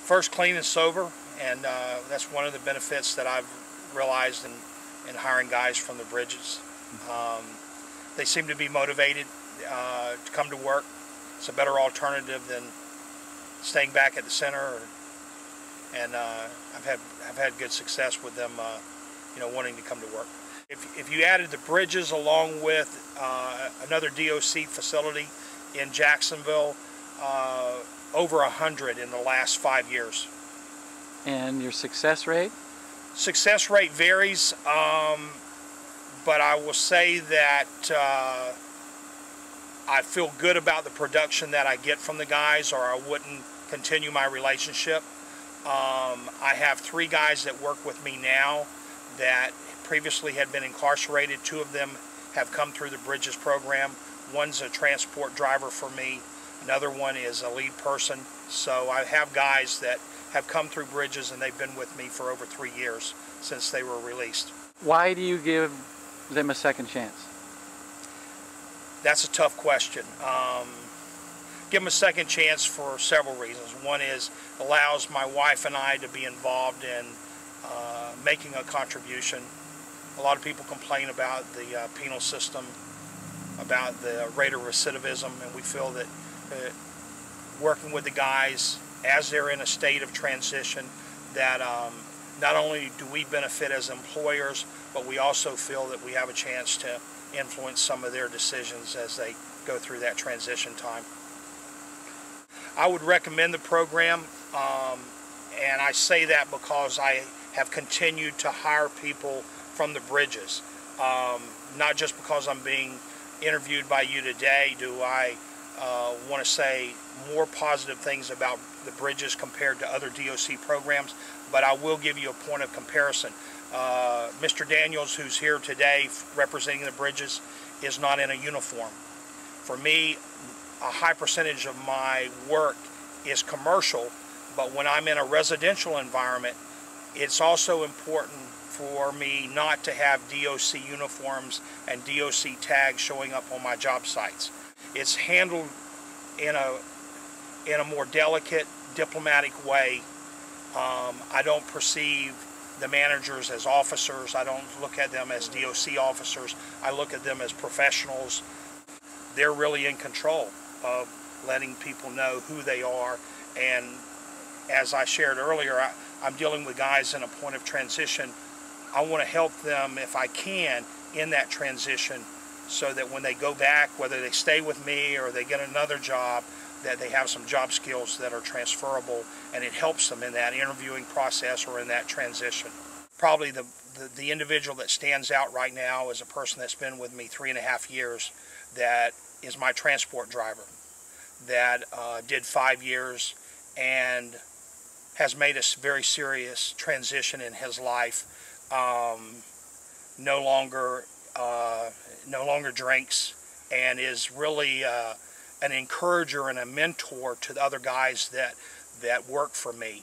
First, clean and sober, and that's one of the benefits that I've realized in hiring guys from the bridges. They seem to be motivated to come to work. It's a better alternative than staying back at the center, and I've had good success with them, wanting to come to work. If you added the bridges along with another DOC facility in Jacksonville, over 100 in the last 5 years. And your success rate? Success rate varies, but I will say that I feel good about the production that I get from the guys, or I wouldn't continue my relationship. I have 3 guys that work with me now that previously had been incarcerated. 2 of them have come through the Bridges program. One's a transport driver for me. Another one is a lead person. So I have guys that have come through Bridges, and they've been with me for over 3 years since they were released. Why do you give them a second chance? That's a tough question. Give them a second chance for several reasons. One is allows my wife and I to be involved in making a contribution. A lot of people complain about the penal system, about the rate of recidivism, and we feel that working with the guys as they're in a state of transition, that not only do we benefit as employers, but we also feel that we have a chance to influence some of their decisions as they go through that transition time. I would recommend the program, and I say that because I have continued to hire people from the Bridges. Not just because I'm being interviewed by you today do I want to say more positive things about the Bridges compared to other DOC programs, but I will give you a point of comparison. Mr. Daniels, who's here today representing the Bridges, is not in a uniform. For me, a high percentage of my work is commercial, but when I'm in a residential environment, it's also important for me not to have DOC uniforms and DOC tags showing up on my job sites. It's handled in a more delicate, diplomatic way. I don't perceive the managers as officers. I don't look at them as DOC officers. I look at them as professionals. They're really in control of letting people know who they are, and as I shared earlier, I'm dealing with guys in a point of transition. I want to help them, if I can, in that transition, so that when they go back, whether they stay with me or they get another job, that they have some job skills that are transferable, and it helps them in that interviewing process or in that transition. Probably the individual that stands out right now is a person that's been with me 3.5 years, that is my transport driver, that did 5 years and has made a very serious transition in his life. No longer drinks, and is really an encourager and a mentor to the other guys that work for me.